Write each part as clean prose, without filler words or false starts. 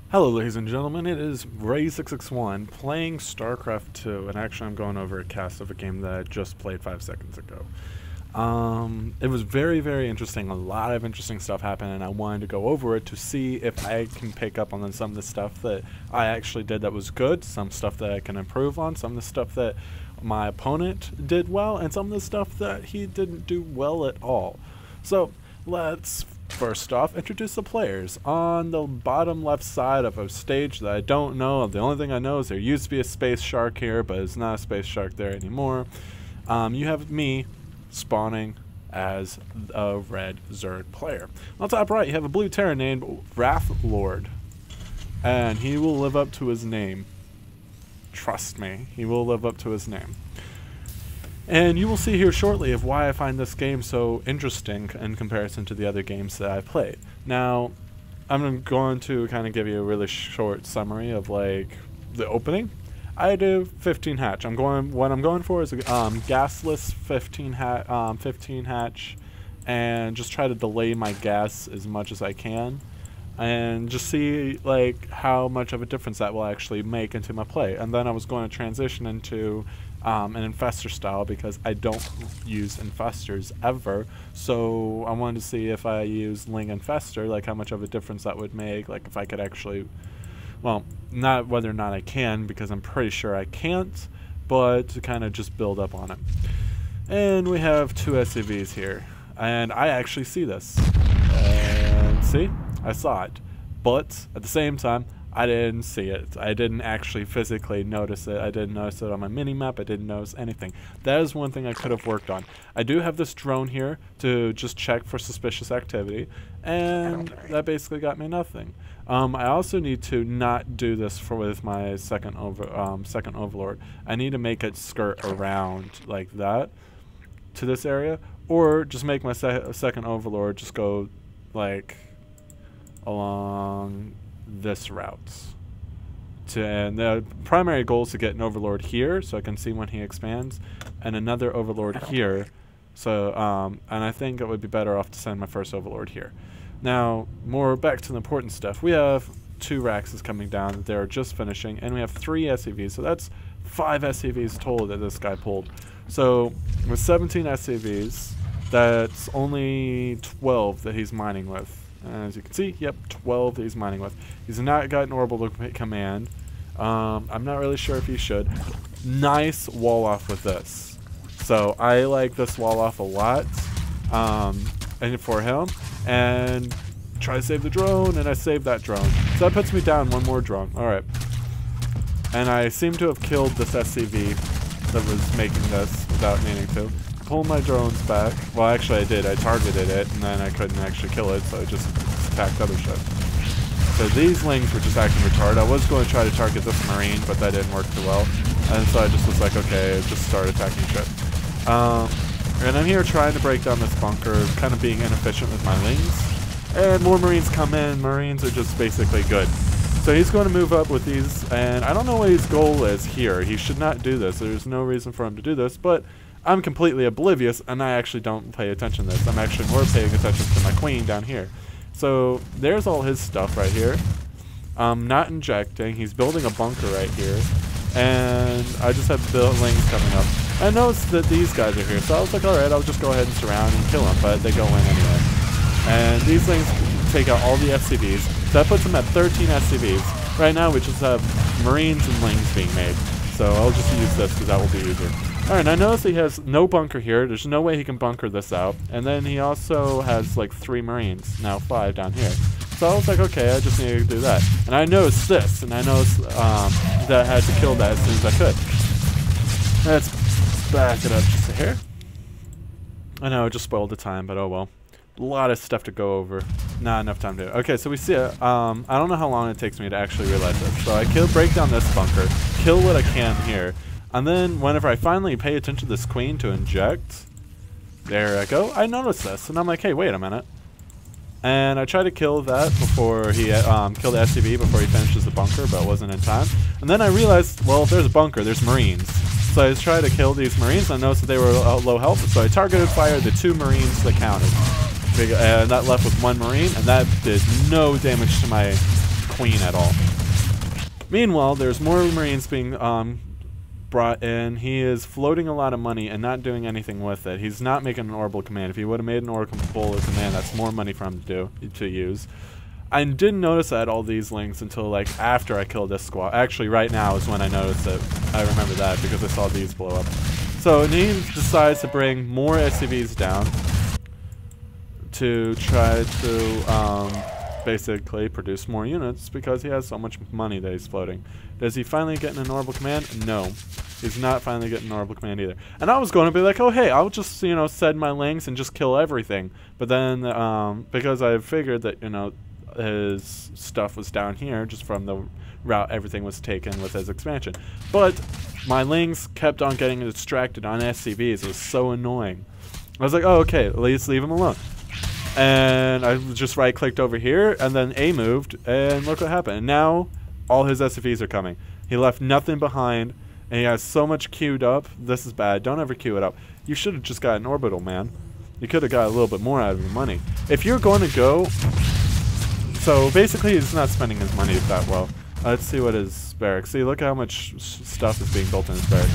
Hello ladies and gentlemen, it is Ray661 playing Starcraft 2, and actually I'm going over a cast of a game that I just played 5 seconds ago. It was very interesting. A lot of interesting stuff happened, and I wanted to go over it to see if I can pick up on some of the stuff that I actually did that was good, some stuff that I can improve on, some of the stuff that my opponent did well, and some of the stuff that he didn't do well at all. So let's first off introduce the players. On the bottom left side of a stage that I don't know, the only thing I know is there used to be a space shark here, but it's not a space shark there anymore. You have me spawning as a red Zerg player. On top right you have a blue Terran named WrathLord, and he will live up to his name. Trust me, he will live up to his name. And you will see here shortly of why I find this game so interesting in comparison to the other games that I played. Now, I'm going to kind of give you a really short summary of like the opening. I do 15 hatch. What I'm going for is a gasless 15 hatch, and just try to delay my gas as much as I can, and just see like how much of a difference that will actually make into my play. And then I was going to transition into an infestor style because I don't use infestors ever, so I wanted to see if I use Ling infestor, like how much of a difference that would make, like if I could actually, well, not whether or not I can, because I'm pretty sure I can't, but to kind of just build up on it. And we have 2 SCVs here, and I actually see this, and see, I saw it, but at the same time I didn't see it. I didn't actually physically notice it. I didn't notice it on my mini-map. I didn't notice anything. That is one thing I could have worked on. I do have this drone here to just check for suspicious activity, and that basically got me nothing. I also need to not do this with my second overlord. I need to make it skirt around like that to this area, or just make my second overlord just go like along this route. And the primary goal is to get an overlord here so I can see when he expands, and another overlord here. So and I think it would be better off to send my first overlord here. Now, more back to the important stuff. We have 2 Raxes coming down that they're just finishing, and we have 3 SCVs, so that's 5 SCVs total that this guy pulled. So with 17 SCVs, that's only 12 that he's mining with. As you can see, yep, 12 that he's mining with. He's not got an orbital command. I'm not really sure if he should. Nice wall off with this. So I like this wall off a lot, and for him. And try to save the drone, and I saved that drone. So that puts me down 1 more drone. Alright. And I seem to have killed this SCV that was making this without needing to. Pull my drones back. Well, actually I did. I targeted it, and then I couldn't actually kill it, so I just attacked other shit. So these Lings were just acting retarded. I was going to try to target this Marine, but that didn't work too well. And so I just was like, okay, just start attacking shit. And I'm here trying to break down this bunker, kind of being inefficient with my Lings. And more Marines come in. Marines are just basically good. So he's going to move up with these, and I don't know what his goal is here. He should not do this. There's no reason for him to do this, but I'm completely oblivious, and I actually don't pay attention to this. I'm actually more paying attention to my queen down here. So there's all his stuff right here. Not injecting. He's building a bunker right here. And I just have Lings coming up. I noticed that these guys are here, so I was like, alright, I'll just go ahead and surround and kill them, but they go in anyway. And these Lings take out all the SCVs. So that puts them at 13 SCVs. Right now we just have Marines and Lings being made. So I'll just use this because that will be easier. Alright, I notice he has no bunker here. There's no way he can bunker this out. And then he also has like 3 Marines, now 5 down here. So I was like, okay, I just need to do that. And I noticed this, and I noticed that I had to kill that as soon as I could. Let's back it up just a hair. I know, I just spoiled the time, but oh well. A lot of stuff to go over. Not enough time to do it. Okay, so we see it. I don't know how long it takes me to actually realize this. So I break down this bunker, kill what I can here. And then whenever I finally pay attention to this queen to inject, there I go, I notice this. And I'm like, hey, wait a minute. And I try to kill that before he killed the SCV before he finishes the bunker, but it wasn't in time. And then I realized, well, if there's a bunker, there's Marines. So I tried to kill these Marines, and I noticed that they were low health. So I targeted fire the 2 Marines that counted. And that left with 1 Marine, and that did no damage to my queen at all. Meanwhile, there's more Marines being brought in. He is floating a lot of money and not doing anything with it. He's not making an orbital command. If he would have made an orbital command, that's more money for him to use. I didn't notice I had all these links until like after I killed this squad. Actually, right now is when I noticed it. I remember that because I saw these blow up. So he decides to bring more SCVs down to try to basically produce more units because he has so much money that he's floating. Does he finally get an orbital command? No. He's not finally getting an orbital command either. And I was going to be like, oh hey, I'll just, you know, send my links and just kill everything. But then, because I figured that, you know, his stuff was down here just from the route everything was taken with his expansion. But my links kept on getting distracted on SCVs. It was so annoying. I was like, oh okay, at least leave him alone. And I just right-clicked over here, and then A moved, and look what happened. And now, all his SCVs are coming. He left nothing behind, and he has so much queued up. This is bad. Don't ever queue it up. You should have just got an orbital, man. You could have got a little bit more out of your money. If you're going to go... So, basically, he's not spending his money that well. Let's see what his barracks... See, look how much stuff is being built in his barracks.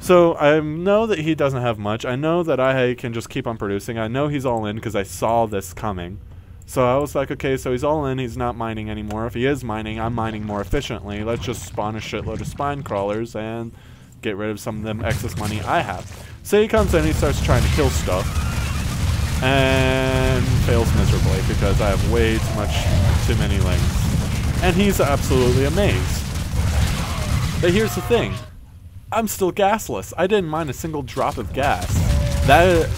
So I know that he doesn't have much. I know that I can just keep on producing. I know he's all in because I saw this coming. So I was like, okay, so he's all in. He's not mining anymore. If he is mining, I'm mining more efficiently. Let's just spawn a shitload of spine crawlers and get rid of some of them excess money I have. So he comes in, he starts trying to kill stuff and fails miserably because I have way too many links. And he's absolutely amazed. But here's the thing. I'm still gasless. I didn't mine a single drop of gas. That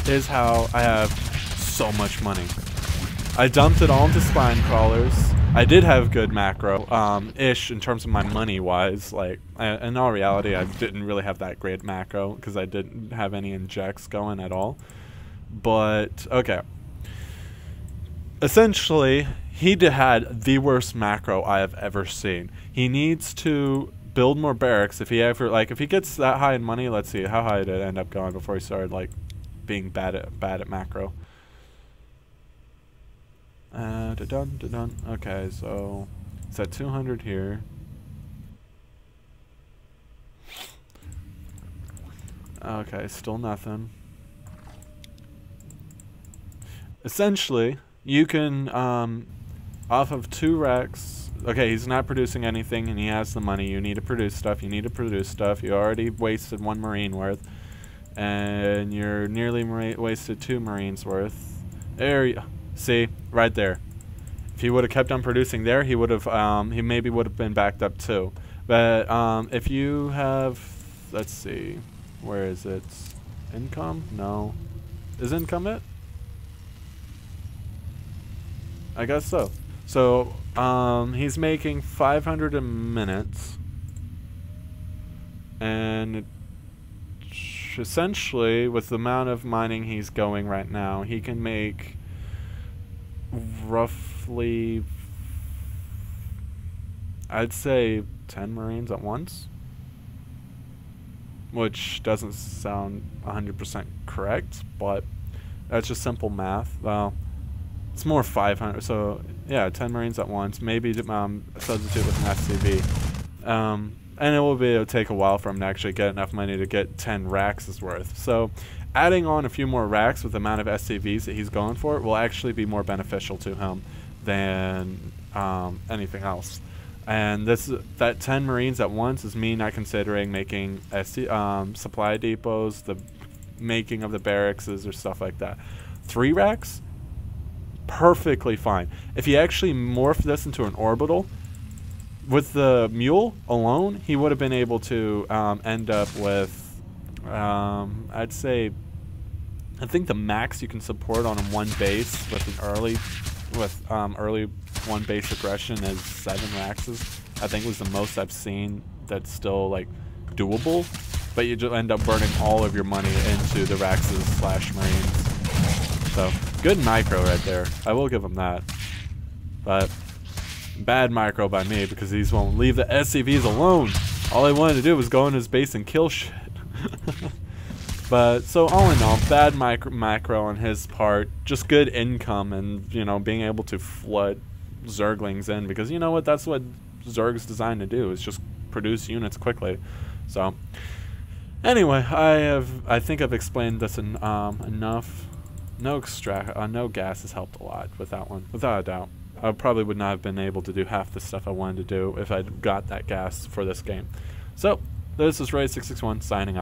is how I have so much money. I dumped it all into spine crawlers. I did have good macro, ish in terms of my money-wise. Like, in all reality, I didn't really have that great macro because I didn't have any injects going at all. But, okay. Essentially, he had the worst macro I have ever seen. He needs to build more barracks. If he ever, like, if he gets that high in money, let's see how high did it end up going before he started like being bad at macro. Okay, so it's at 200 here. Okay, still nothing. Essentially, you can off of 2 racks. Okay, he's not producing anything, and he has the money. You need to produce stuff. You need to produce stuff. You already wasted 1 Marine worth, and you're nearly wasted 2 Marines worth. There you see, right there. If he would have kept on producing there, he would have. He maybe would have been backed up too. But if you have, let's see, where is it? Income? No, is income it? I guess so. So, he's making 500 a minute, and essentially, with the amount of mining he's going right now, he can make roughly, I'd say, 10 Marines at once, which doesn't sound 100% correct, but that's just simple math. Well, it's more 500, so yeah, 10 Marines at once, maybe substitute with an SCV. And it will take a while for him to actually get enough money to get 10 racks' worth. So adding on a few more racks with the amount of SCVs that he's going for will actually be more beneficial to him than anything else. And that 10 Marines at once is me not considering making supply depots, the making of the barracks or stuff like that. 3 racks? Perfectly fine. If he actually morphed this into an orbital, with the mule alone, he would have been able to end up with, I'd say, I think the max you can support on 1 base with an early 1 base aggression is 7 racks. I think was the most I've seen that's still like doable, but you just end up burning all of your money into the Raxes/Marines. So, good micro right there. I will give him that. But, bad micro by me because these won't leave the SCVs alone. All I wanted to do was go in his base and kill shit. But, so all in all, bad macro on his part. Just good income and, you know, being able to flood Zerglings in, because you know what, that's what Zerg's designed to do, is just produce units quickly. So anyway, I think I've explained this enough. No gas has helped a lot with that one, without a doubt. I probably would not have been able to do half the stuff I wanted to do if I'd got that gas for this game. So this is Ray661 signing out.